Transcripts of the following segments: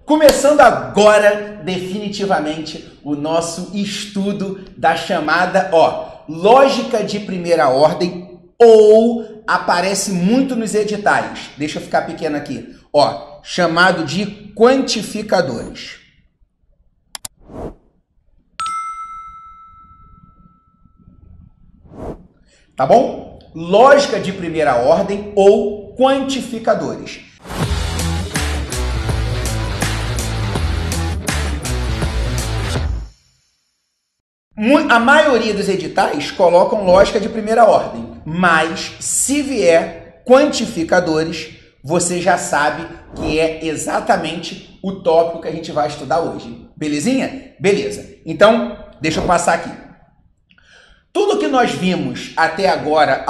Começando agora, definitivamente, o nosso estudo da chamada, lógica de primeira ordem, ou aparece muito nos editais. Deixa eu ficar pequeno aqui. Chamado de quantificadores. Tá bom? Lógica de primeira ordem ou quantificadores. A maioria dos editais colocam lógica de primeira ordem, mas se vier quantificadores, você já sabe que é exatamente o tópico que a gente vai estudar hoje. Belezinha? Beleza. Então, deixa eu passar aqui. Tudo que nós vimos até agora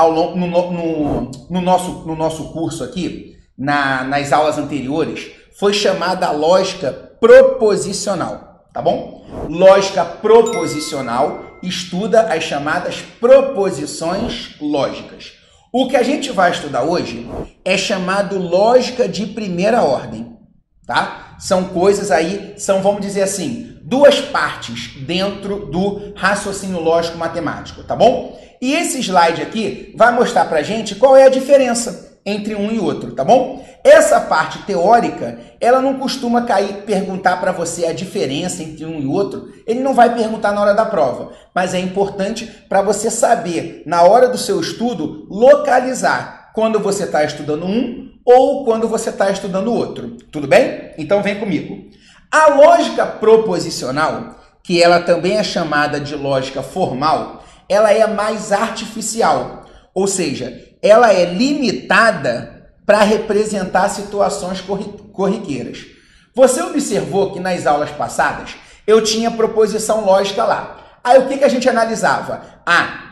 no nosso curso aqui, nas aulas anteriores, foi chamada lógica proposicional, tá bom? Lógica proposicional estuda as chamadas proposições lógicas. O que a gente vai estudar hoje é chamado lógica de primeira ordem, tá? São coisas aí, vamos dizer assim, duas partes dentro do raciocínio lógico matemático, tá bom? E esse slide aqui vai mostrar pra gente qual é a diferença entre um e outro, tá bom? Essa parte teórica, ela não costuma perguntar para você a diferença entre um e outro, ele não vai perguntar na hora da prova, mas é importante para você saber, na hora do seu estudo, localizar quando você está estudando um ou quando você está estudando o outro, tudo bem? Então vem comigo. A lógica proposicional, que ela também é chamada de lógica formal, ela é mais artificial, ou seja, ela é limitada para representar situações corriqueiras. Você observou que nas aulas passadas eu tinha proposição lógica lá. Aí o que a gente analisava?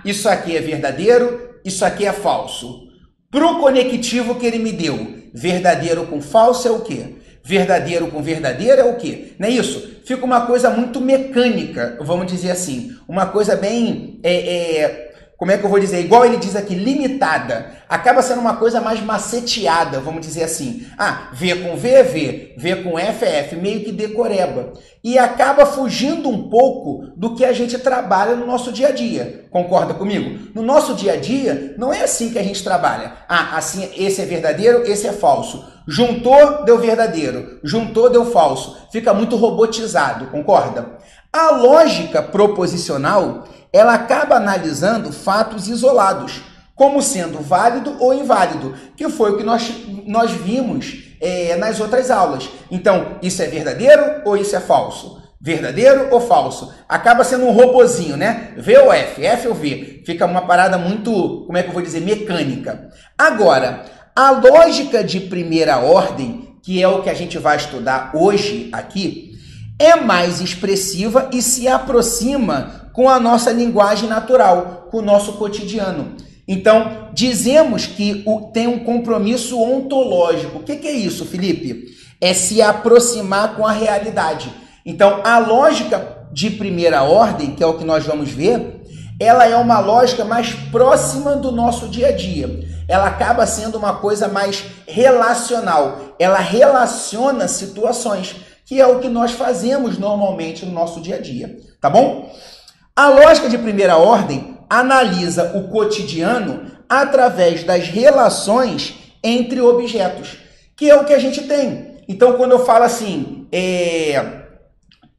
Isso aqui é verdadeiro, isso aqui é falso. Para o conectivo que ele me deu, verdadeiro com falso é o quê? Verdadeiro com verdadeiro é o quê? Não é isso? Fica uma coisa muito mecânica, vamos dizer assim. Uma coisa bem... como é que eu vou dizer? Igual ele diz aqui, limitada. Acaba sendo uma coisa mais maceteada, vamos dizer assim. V com V é V, V com F é F, meio que decoreba. E acaba fugindo um pouco do que a gente trabalha no nosso dia a dia. Concorda comigo? No nosso dia a dia, não é assim que a gente trabalha. Assim, esse é verdadeiro, esse é falso. Juntou, deu verdadeiro. Juntou, deu falso. Fica muito robotizado, concorda? A lógica proposicional, ela acaba analisando fatos isolados, como sendo válido ou inválido, que foi o que nós vimos nas outras aulas. Então, isso é verdadeiro ou isso é falso? Verdadeiro ou falso? Acaba sendo um robozinho, né? V ou F, F ou V. Fica uma parada muito, como é que eu vou dizer, mecânica. Agora, a lógica de primeira ordem, que é o que a gente vai estudar hoje aqui, é mais expressiva e se aproxima com a nossa linguagem natural, com o nosso cotidiano. Então, dizemos que tem um compromisso ontológico. O que é isso, Felipe? É se aproximar com a realidade. Então, a lógica de primeira ordem, que é o que nós vamos ver, ela é uma lógica mais próxima do nosso dia a dia. Ela acaba sendo uma coisa mais relacional. Ela relaciona situações, que é o que nós fazemos normalmente no nosso dia a dia, tá bom? A lógica de primeira ordem analisa o cotidiano através das relações entre objetos, que é o que a gente tem. Então, quando eu falo assim,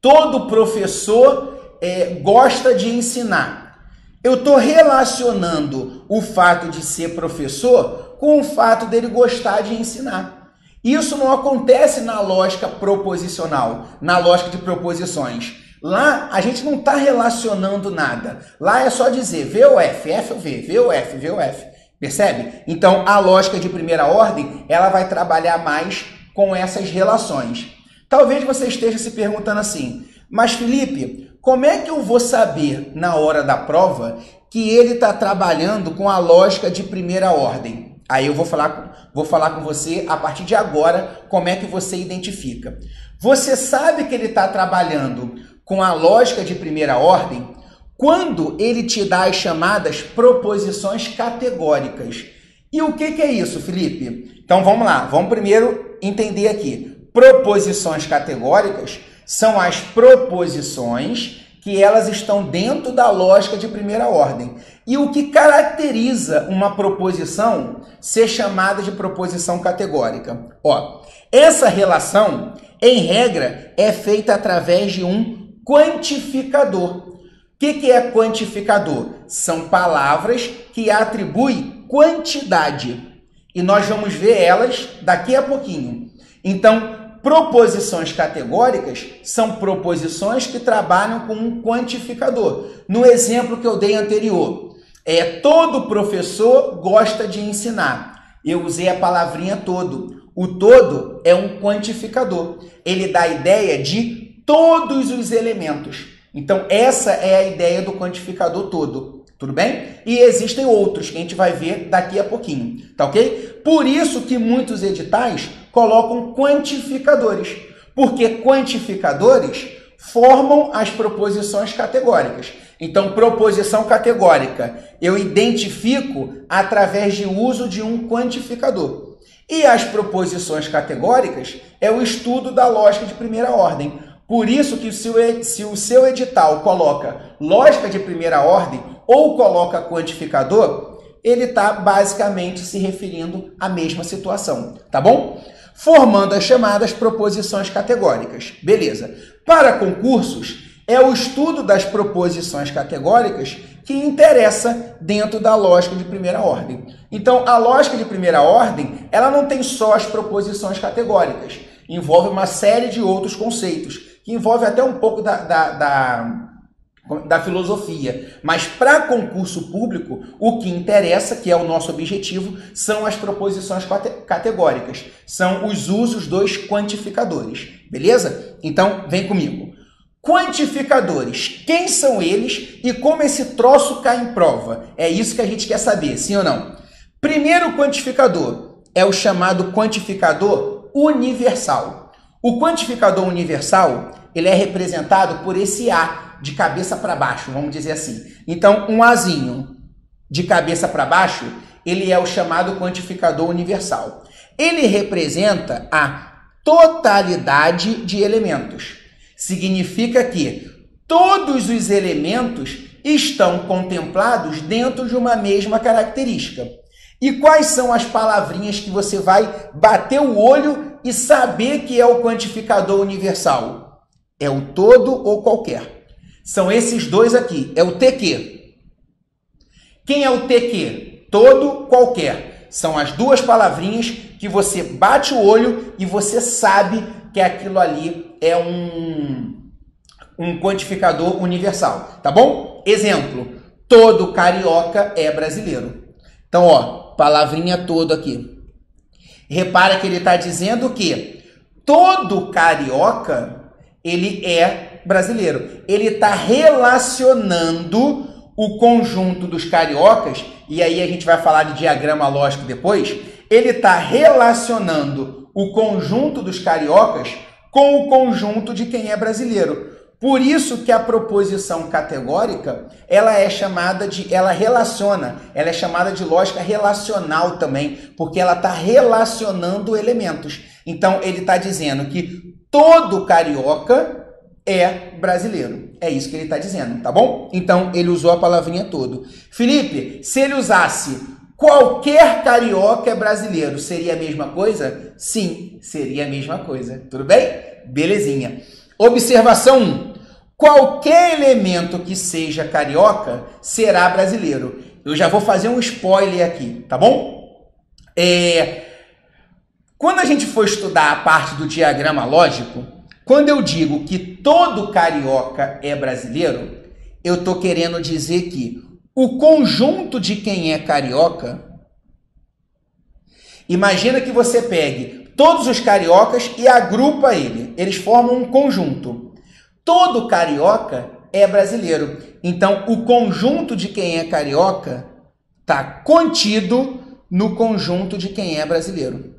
todo professor gosta de ensinar, eu estou relacionando o fato de ser professor com o fato dele gostar de ensinar. Isso não acontece na lógica proposicional, na lógica de proposições. Lá, a gente não está relacionando nada. Lá é só dizer V ou F, F ou V, V ou F, V ou F. Percebe? Então, a lógica de primeira ordem, ela vai trabalhar mais com essas relações. Talvez você esteja se perguntando assim, mas Felipe, como é que eu vou saber na hora da prova que ele está trabalhando com a lógica de primeira ordem? Aí eu vou falar com você a partir de agora como é que você identifica. Você sabe que ele está trabalhando com a lógica de primeira ordem quando ele te dá as chamadas proposições categóricas. E o que é isso, Felipe? Então vamos lá, vamos primeiro entender aqui. Proposições categóricas são as proposições que elas estão dentro da lógica de primeira ordem. E o que caracteriza uma proposição ser chamada de proposição categórica? Ó, essa relação, em regra, é feita através de um quantificador. O que é quantificador? São palavras que atribuem quantidade. E nós vamos ver elas daqui a pouquinho. Então, proposições categóricas são proposições que trabalham com um quantificador. No exemplo que eu dei anterior, todo professor gosta de ensinar. Eu usei a palavrinha todo. O todo é um quantificador. Ele dá a ideia de todos os elementos. Então, essa é a ideia do quantificador todo. Tudo bem? E existem outros que a gente vai ver daqui a pouquinho. Tá ok? Por isso que muitos editais colocam quantificadores. Porque quantificadores formam as proposições categóricas. Então, proposição categórica, eu identifico através de uso de um quantificador. E as proposições categóricas é o estudo da lógica de primeira ordem. Por isso que se o seu edital coloca lógica de primeira ordem ou coloca quantificador, ele está basicamente se referindo à mesma situação, tá bom? Formando as chamadas proposições categóricas. Beleza. Para concursos, é o estudo das proposições categóricas que interessa dentro da lógica de primeira ordem. Então, a lógica de primeira ordem, ela não tem só as proposições categóricas, envolve uma série de outros conceitos, que envolve até um pouco da filosofia. Mas para concurso público, o que interessa, que é o nosso objetivo, são as proposições categóricas. São os usos dos quantificadores. Beleza? Então, vem comigo. Quantificadores, quem são eles e como esse troço cai em prova? É isso que a gente quer saber, sim ou não? Primeiro quantificador é o chamado quantificador universal. O quantificador universal, ele é representado por esse A de cabeça para baixo, vamos dizer assim. Então, um Azinho de cabeça para baixo, ele é o chamado quantificador universal. Ele representa a totalidade de elementos. Significa que todos os elementos estão contemplados dentro de uma mesma característica. E quais são as palavrinhas que você vai bater o olho e saber que é o quantificador universal? É o todo ou qualquer. São esses dois aqui. É o TQ. Quem é o TQ? Todo, qualquer. São as duas palavrinhas que você bate o olho e você sabe que aquilo ali é um quantificador universal. Tá bom? Exemplo. Todo carioca é brasileiro. Então, ó. Palavrinha todo aqui. Repara que ele está dizendo que todo carioca, ele é brasileiro. Ele está relacionando o conjunto dos cariocas, e aí a gente vai falar de diagrama lógico depois, ele está relacionando o conjunto dos cariocas com o conjunto de quem é brasileiro. Por isso que a proposição categórica, ela é chamada de, ela é chamada de lógica relacional também, porque ela está relacionando elementos. Então, ele está dizendo que todo carioca é brasileiro. É isso que ele está dizendo, tá bom? Então, ele usou a palavrinha todo. Felipe, se ele usasse qualquer carioca é brasileiro, seria a mesma coisa? Sim, seria a mesma coisa. Tudo bem? Belezinha. Observação 1. Qualquer elemento que seja carioca será brasileiro. Eu já vou fazer um spoiler aqui, tá bom? Quando a gente for estudar a parte do diagrama lógico, quando eu digo que todo carioca é brasileiro, eu estou querendo dizer que o conjunto de quem é carioca, imagina que você pegue todos os cariocas e agrupa ele. Eles formam um conjunto. Todo carioca é brasileiro. Então, o conjunto de quem é carioca está contido no conjunto de quem é brasileiro.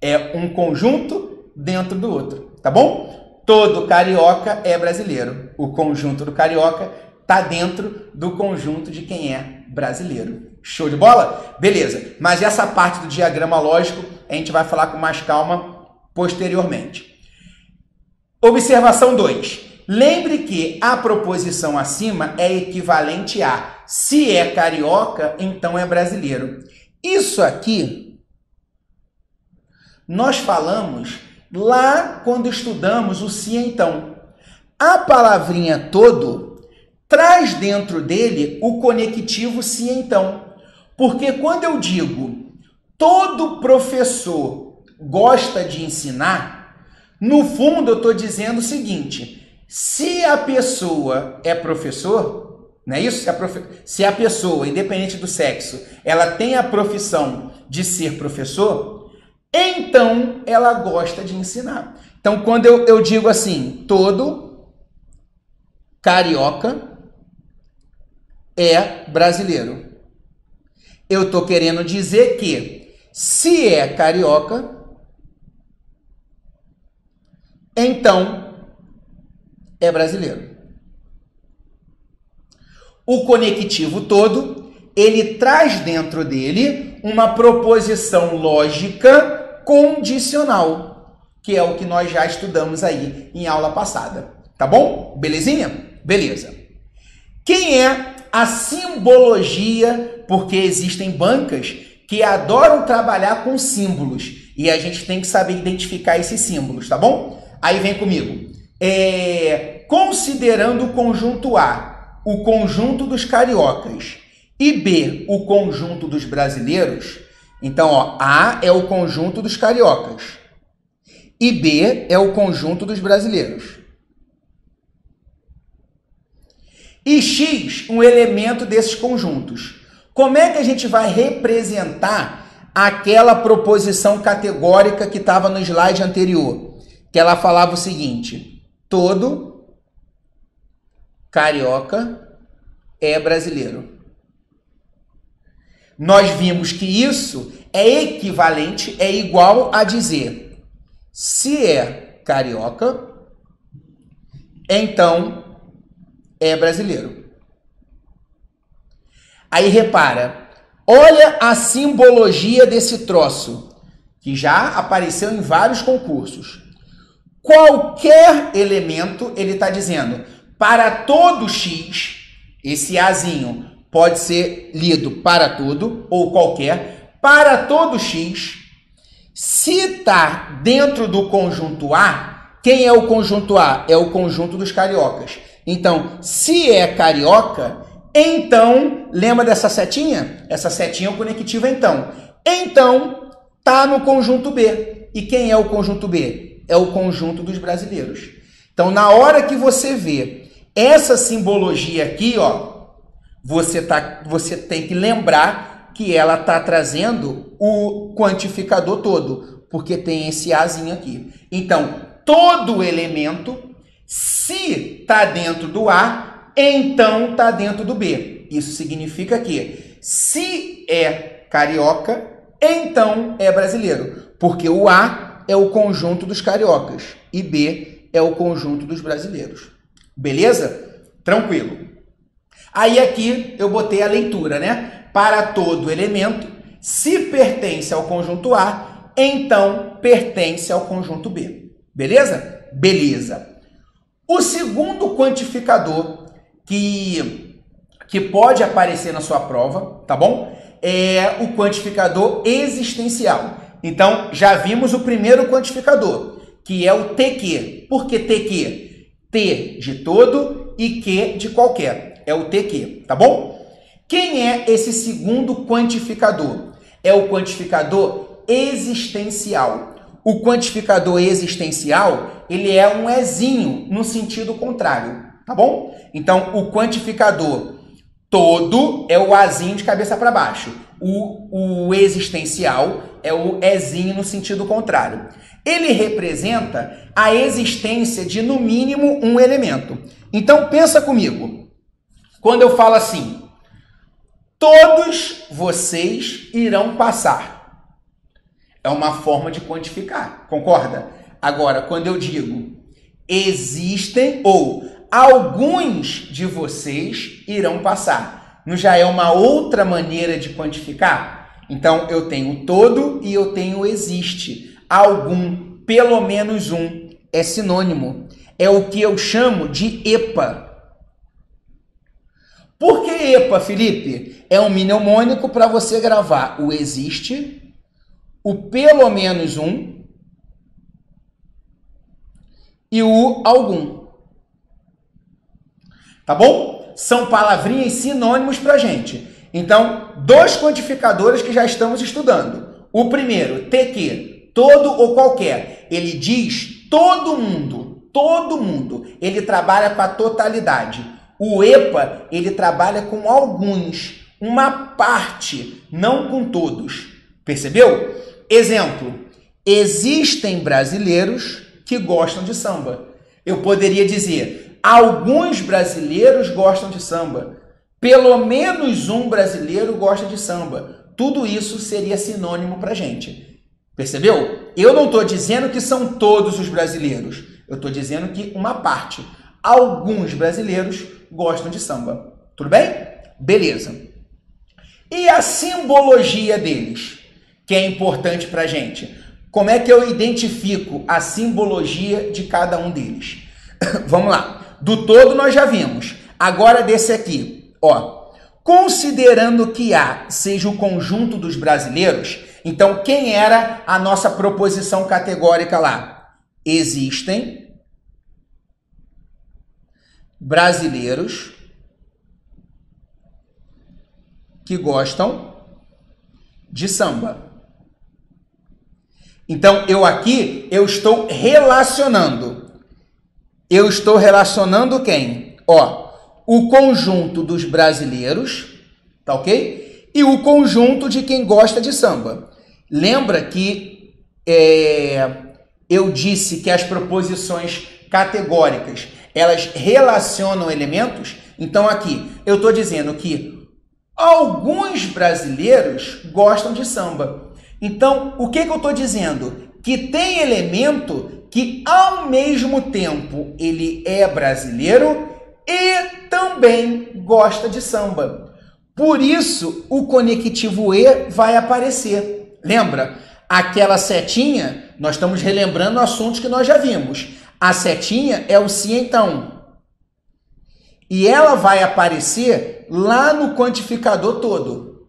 É um conjunto dentro do outro, tá bom? Todo carioca é brasileiro. O conjunto do carioca está dentro do conjunto de quem é brasileiro. Show de bola? Beleza. Mas essa parte do diagrama lógico a gente vai falar com mais calma posteriormente. Observação 2. Lembre que a proposição acima é equivalente a se é carioca, então é brasileiro. Isso aqui nós falamos lá quando estudamos o se então. A palavrinha todo traz dentro dele o conectivo se então. Porque quando eu digo todo professor gosta de ensinar, no fundo eu estou dizendo o seguinte: se a pessoa é professor, não é isso? Se a pessoa, independente do sexo, ela tem a profissão de ser professor, então ela gosta de ensinar. Então, quando eu digo assim, todo carioca é brasileiro, eu estou querendo dizer que se é carioca, então é brasileiro. O conectivo todo, ele traz dentro dele uma proposição lógica condicional, que é o que nós já estudamos aí em aula passada. Tá bom? Belezinha? Beleza. Quem é a simbologia? Porque existem bancas que adoram trabalhar com símbolos e a gente tem que saber identificar esses símbolos, tá bom? Aí vem comigo. Considerando o conjunto A, o conjunto dos cariocas, e B, o conjunto dos brasileiros, então, ó, A é o conjunto dos cariocas e B é o conjunto dos brasileiros. E X, um elemento desses conjuntos. Como é que a gente vai representar aquela proposição categórica que estava no slide anterior? Que ela falava o seguinte: todo carioca é brasileiro. Nós vimos que isso é equivalente, é igual a dizer: se é carioca, então é brasileiro. Aí repara, olha a simbologia desse troço, que já apareceu em vários concursos. Qualquer elemento, ele está dizendo, para todo X, esse Azinho pode ser lido para todo ou qualquer, para todo X, se está dentro do conjunto A, quem é o conjunto A? É o conjunto dos cariocas. Então, se é carioca, então, lembra dessa setinha? Essa setinha é o conectivo então. Então, está no conjunto B. E quem é o conjunto B? É o conjunto dos brasileiros. Então, na hora que você vê essa simbologia aqui, ó, você tem que lembrar que ela está trazendo o quantificador todo, porque tem esse Azinho aqui. Então, todo elemento, se está dentro do A, então está dentro do B. Isso significa que se é carioca, então é brasileiro, porque o A é o conjunto dos cariocas e B é o conjunto dos brasileiros. Beleza? Tranquilo. Aí aqui eu botei a leitura, né? Para todo elemento, se pertence ao conjunto A, então pertence ao conjunto B. Beleza? Beleza. O segundo quantificador que pode aparecer na sua prova, tá bom? É o quantificador existencial. Então, já vimos o primeiro quantificador, que é o TQ. Por que TQ? T de todo e Q de qualquer. É o TQ, tá bom? Quem é esse segundo quantificador? É o quantificador existencial. O quantificador existencial, ele é um Ezinho no sentido contrário, tá bom? Então, o quantificador todo é o Azinho de cabeça para baixo. O existencial é o Ezinho no sentido contrário. Ele representa a existência de, no mínimo, um elemento. Então, pensa comigo. Quando eu falo assim, todos vocês irão passar. É uma forma de quantificar, concorda? Agora, quando eu digo existem ou alguns de vocês irão passar, não já é uma outra maneira de quantificar? Então, eu tenho todo e eu tenho existe. Algum pelo menos um é sinônimo. É o que eu chamo de EPA. Por que EPA, Felipe? É um mnemônico para você gravar o existe, o pelo menos um e o algum. Tá bom? São palavrinhas sinônimos para a gente. Então, dois quantificadores que já estamos estudando. O primeiro, TQ, todo ou qualquer. Ele diz todo mundo, todo mundo. Ele trabalha com a totalidade. O EPA, ele trabalha com alguns, uma parte, não com todos. Percebeu? Exemplo, existem brasileiros que gostam de samba. Eu poderia dizer, alguns brasileiros gostam de samba. Pelo menos um brasileiro gosta de samba. Tudo isso seria sinônimo para a gente. Percebeu? Eu não estou dizendo que são todos os brasileiros. Eu estou dizendo que uma parte. Alguns brasileiros gostam de samba. Tudo bem? Beleza. E a simbologia deles, que é importante para a gente. Como é que eu identifico a simbologia de cada um deles? Vamos lá. Do todo nós já vimos. Agora desse aqui, ó. Considerando que A seja o conjunto dos brasileiros, então quem era a nossa proposição categórica lá? Existem brasileiros que gostam de samba. Então, eu estou relacionando. Eu estou relacionando quem? Ó, o conjunto dos brasileiros, tá ok? E o conjunto de quem gosta de samba. Lembra que eu disse que as proposições categóricas, elas relacionam elementos? Então, aqui, eu estou dizendo que alguns brasileiros gostam de samba. Então, o que eu estou dizendo? Que tem elemento que, ao mesmo tempo, ele é brasileiro e também gosta de samba. Por isso, o conectivo E vai aparecer. Lembra? Aquela setinha, nós estamos relembrando assuntos que nós já vimos. A setinha é o se então. E ela vai aparecer lá no quantificador todo.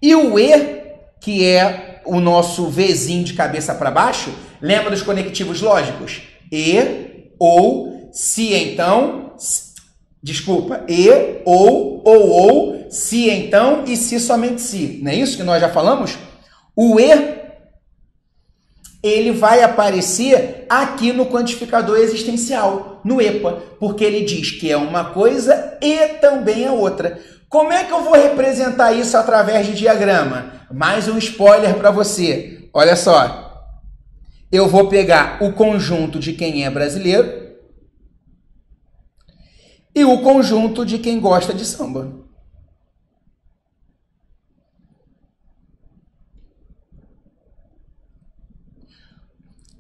E o E, que é o nosso Vzinho de cabeça para baixo, lembra dos conectivos lógicos? E, ou, se então, desculpa, e, ou, se então e se somente se. Não é isso que nós já falamos? O E, ele vai aparecer aqui no quantificador existencial, no EPA, porque ele diz que é uma coisa e também é outra. Como é que eu vou representar isso através de diagrama? Mais um spoiler para você. Olha só. Eu vou pegar o conjunto de quem é brasileiro e o conjunto de quem gosta de samba.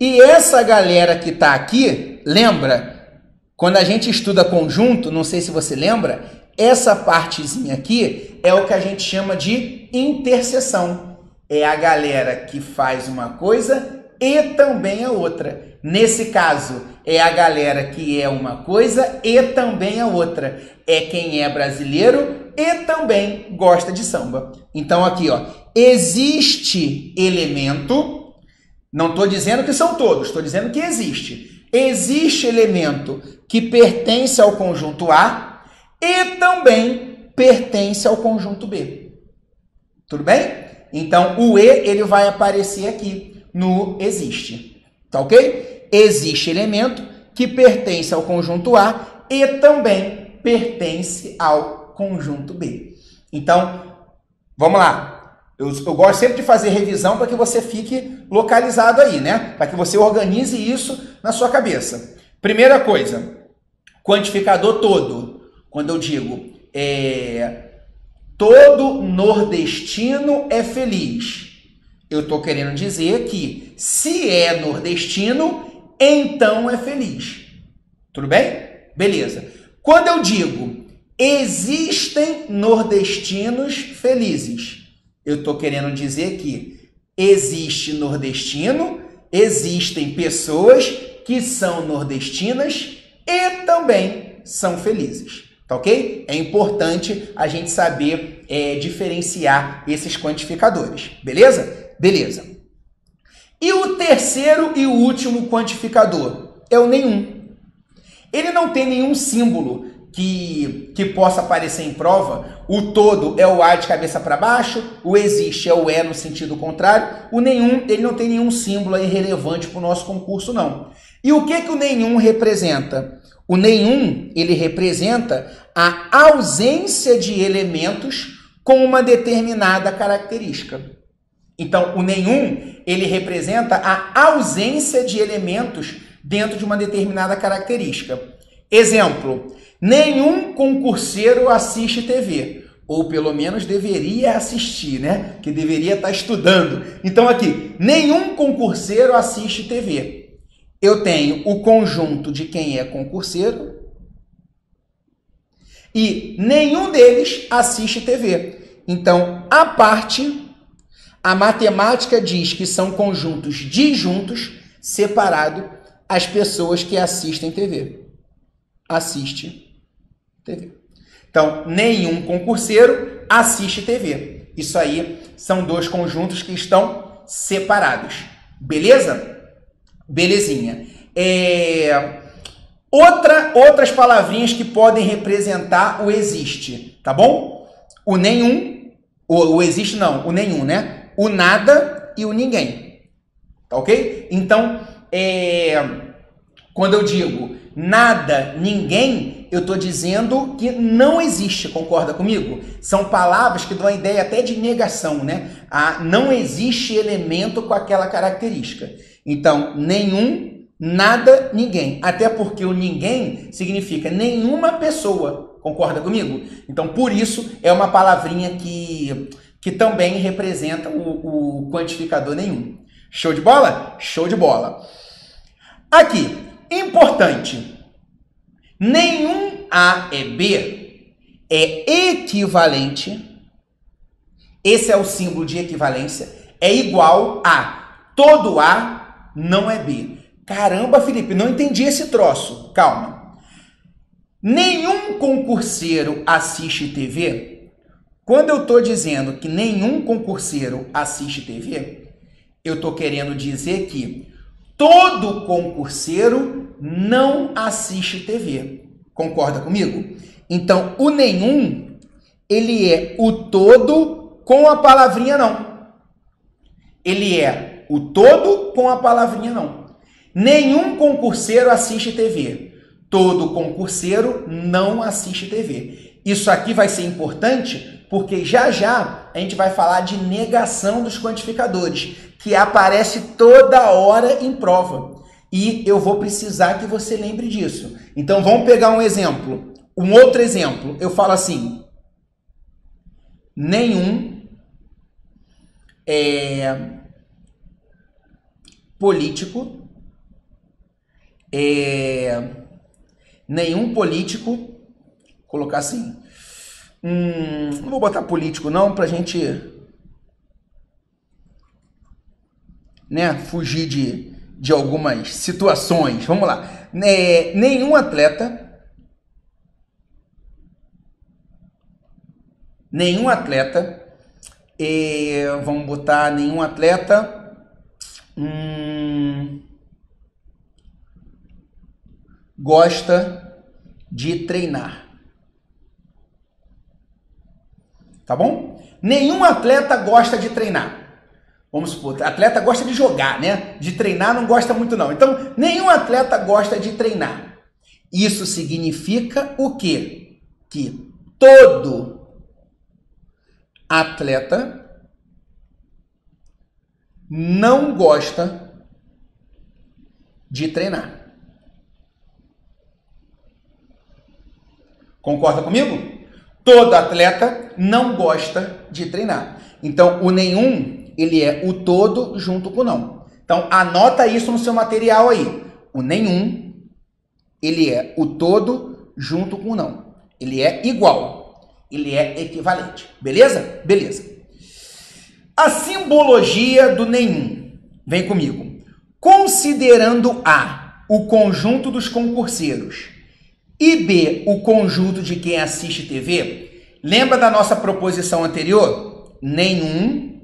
E essa galera que está aqui, lembra? Quando a gente estuda conjunto, não sei se você lembra, essa partezinha aqui é o que a gente chama de interseção. É a galera que faz uma coisa e também a outra. Nesse caso, é a galera que é uma coisa e também a outra. É quem é brasileiro e também gosta de samba. Então aqui, ó, existe elemento. Não estou dizendo que são todos, estou dizendo que existe. Existe elemento que pertence ao conjunto A e também pertence ao conjunto B. Tudo bem? Então, o E ele vai aparecer aqui no existe. Tá ok? Existe elemento que pertence ao conjunto A e também pertence ao conjunto B. Então, vamos lá. Eu gosto sempre de fazer revisão para que você fique localizado aí, né? Para que você organize isso na sua cabeça. Primeira coisa, quantificador todo. Quando eu digo todo nordestino é feliz, eu estou querendo dizer que se é nordestino, então é feliz. Tudo bem? Beleza. Quando eu digo existem nordestinos felizes, eu estou querendo dizer que existe nordestino existem pessoas que são nordestinas e também são felizes. Tá ok? É importante a gente saber diferenciar esses quantificadores. Beleza? Beleza. E o terceiro e o último quantificador é o nenhum. Ele não tem nenhum símbolo que possa aparecer em prova. O todo é o A de cabeça para baixo, o existe é o E no sentido contrário. O nenhum, ele não tem nenhum símbolo aí relevante para o nosso concurso, não. E o que o nenhum representa? O nenhum, ele representa a ausência de elementos com uma determinada característica. Então, o nenhum, ele representa a ausência de elementos dentro de uma determinada característica. Exemplo, nenhum concurseiro assiste TV, ou pelo menos deveria assistir, né? Que deveria estar estudando. Então, aqui, nenhum concurseiro assiste TV. Eu tenho o conjunto de quem é concurseiro e nenhum deles assiste TV. Então, a matemática diz que são conjuntos disjuntos, separado as pessoas que assistem TV. Assiste TV. Então, nenhum concurseiro assiste TV. Isso aí são dois conjuntos que estão separados. Beleza? Belezinha. Outras palavrinhas que podem representar o existe, tá bom? O nenhum, o existe não, o nenhum, né? O nada e o ninguém, tá ok? Então, quando eu digo nada, ninguém, eu estou dizendo que não existe, concorda comigo? São palavras que dão a ideia até de negação, né? Não existe elemento com aquela característica. Então, nenhum, nada, ninguém. Até porque o ninguém significa nenhuma pessoa. Concorda comigo? Então, por isso, é uma palavrinha que também representa o quantificador nenhum. Show de bola? Show de bola. Aqui, importante. Nenhum A é B é equivalente. Esse é o símbolo de equivalência. É igual a todo A não é B. Caramba, Felipe, não entendi esse troço. Calma. Nenhum concurseiro assiste TV. Quando eu estou dizendo que nenhum concurseiro assiste TV, eu estou querendo dizer que todo concurseiro não assiste TV. Concorda comigo? Então, o nenhum, ele é o todo com a palavrinha não. Ele é o todo com a palavrinha não. Nenhum concurseiro assiste TV. Todo concurseiro não assiste TV. Isso aqui vai ser importante porque já a gente vai falar de negação dos quantificadores, que aparece toda hora em prova. E eu vou precisar que você lembre disso. Então vamos pegar um exemplo. Um outro exemplo. Eu falo assim: nenhum político, nenhum político, vou colocar assim, não vou botar político não, pra gente, né, fugir de algumas situações. Vamos lá. Nenhum atleta, vamos botar nenhum atleta gosta de treinar. Tá bom? Nenhum atleta gosta de treinar. Vamos supor, atleta gosta de jogar, né? De treinar não gosta muito não. Então, nenhum atleta gosta de treinar. Isso significa o quê? Que todo atleta não gosta de treinar. Concorda comigo? Todo atleta não gosta de treinar. Então, o nenhum, ele é o todo junto com o não. Então, anota isso no seu material aí. O nenhum, ele é o todo junto com o não. Ele é igual. Ele é equivalente. Beleza? Beleza. A simbologia do nenhum. Vem comigo. Considerando A, o conjunto dos concurseiros, e B, o conjunto de quem assiste TV, lembra da nossa proposição anterior? Nenhum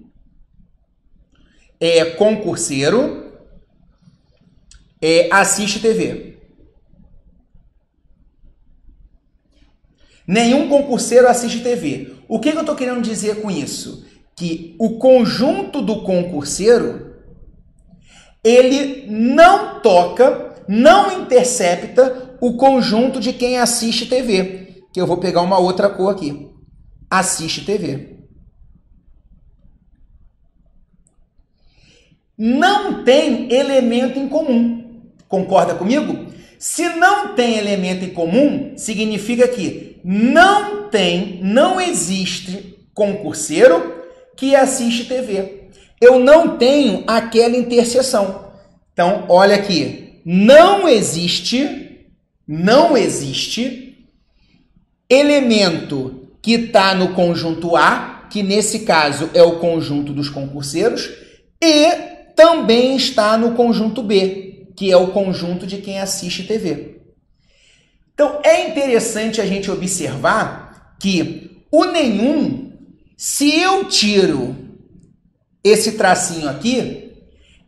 concurseiro assiste TV. Nenhum concurseiro assiste TV. O que eu estou querendo dizer com isso? Que o conjunto do concurseiro, ele não toca, não intercepta o conjunto de quem assiste TV. Que eu vou pegar uma outra cor aqui. Assiste TV. Não tem elemento em comum. Concorda comigo? Se não tem elemento em comum, significa que não existe concurseiro que assiste TV. Eu não tenho aquela interseção. Então, olha aqui. Não existe elemento que está no conjunto A, que nesse caso é o conjunto dos concurseiros, e também está no conjunto B, que é o conjunto de quem assiste TV. Então, é interessante a gente observar que o nenhum, se eu tiro esse tracinho aqui,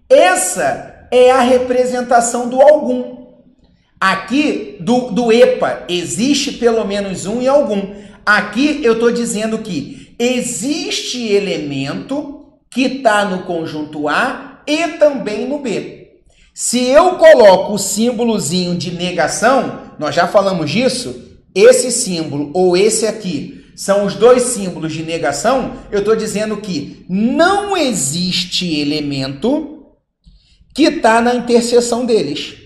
essa é a representação do algum. Aqui, do EPA, existe pelo menos um e algum. Aqui eu estou dizendo que existe elemento que está no conjunto A e também no B. Se eu coloco o símbolozinho de negação, nós já falamos disso, esse símbolo ou esse aqui são os dois símbolos de negação, eu estou dizendo que não existe elemento que está na interseção deles.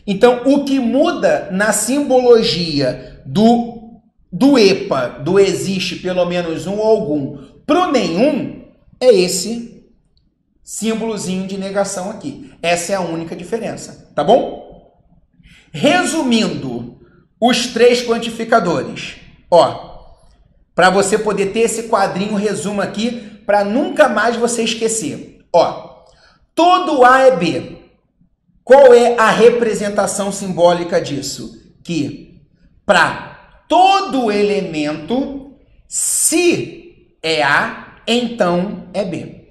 Então, o que muda na simbologia do EPA, do existe pelo menos um ou algum, para o nenhum, é esse símbolozinho de negação aqui. Essa é a única diferença, tá bom? Resumindo os três quantificadores, para você poder ter esse quadrinho resumo aqui, para nunca mais você esquecer. Todo A é B. Qual é a representação simbólica disso? Que para todo elemento, se é A, então é B.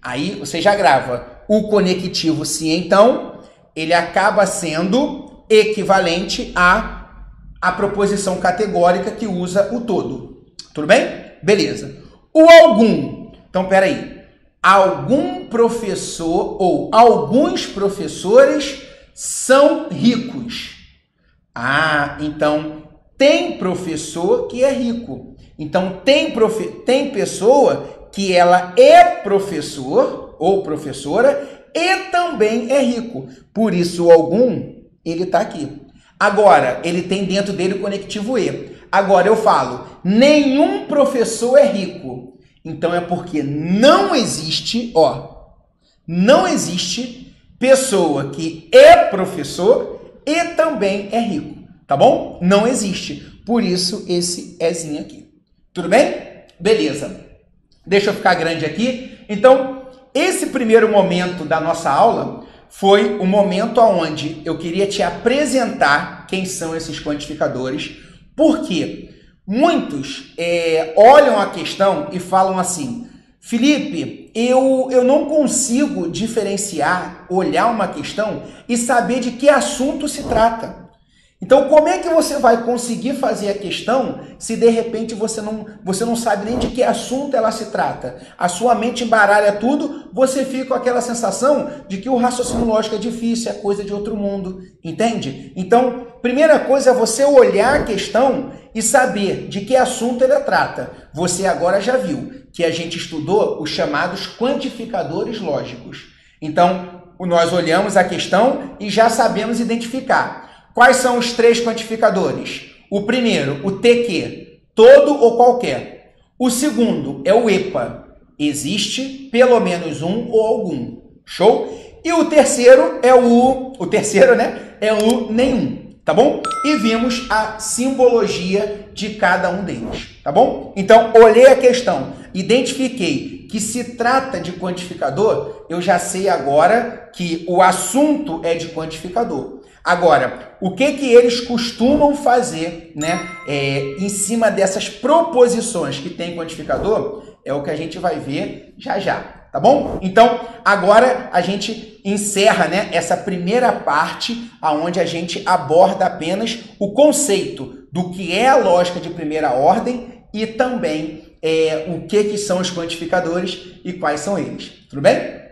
Aí você já grava o conectivo se então, ele acaba sendo equivalente à proposição categórica que usa o todo. Tudo bem? Beleza. O algum. Então, peraí. Algum professor ou alguns professores são ricos. Então tem professor que é rico. Então tem pessoa que ela é professor ou professora e também é rico. Por isso o algum, ele está aqui. Agora, ele tem dentro dele o conectivo E. Agora eu falo, nenhum professor é rico. Então é porque não existe pessoa que é professor e também é rico, tá bom? Não existe. Por isso esse Ezinho aqui. Tudo bem? Beleza. Deixa eu ficar grande aqui. Então, esse primeiro momento da nossa aula foi o momento onde eu queria te apresentar quem são esses quantificadores, porque muitos olham a questão e falam assim, Felipe, eu não consigo diferenciar, olhar uma questão e saber de que assunto se trata. Então, como é que você vai conseguir fazer a questão se de repente você não sabe nem de que assunto ela se trata? A sua mente embaralha tudo, você fica com aquela sensação de que o raciocínio lógico é difícil, é coisa de outro mundo, entende? Então, primeira coisa é você olhar a questão e saber de que assunto ela trata. Você agora já viu que a gente estudou os chamados quantificadores lógicos. Então, nós olhamos a questão e já sabemos identificar. Quais são os três quantificadores? O primeiro, o TQ, todo ou qualquer. O segundo é o EPA, existe pelo menos um ou algum. Show? E o terceiro é é o nenhum, tá bom? E vimos a simbologia de cada um deles, tá bom? Então, olhei a questão, identifiquei que se trata de quantificador, eu já sei agora que o assunto é de quantificador. Agora, o que eles costumam fazer, né, em cima dessas proposições que tem quantificador, é o que a gente vai ver já já, tá bom? Então, agora a gente encerra, né, essa primeira parte, onde a gente aborda apenas o conceito do que é a lógica de primeira ordem e também o que são os quantificadores e quais são eles. Tudo bem?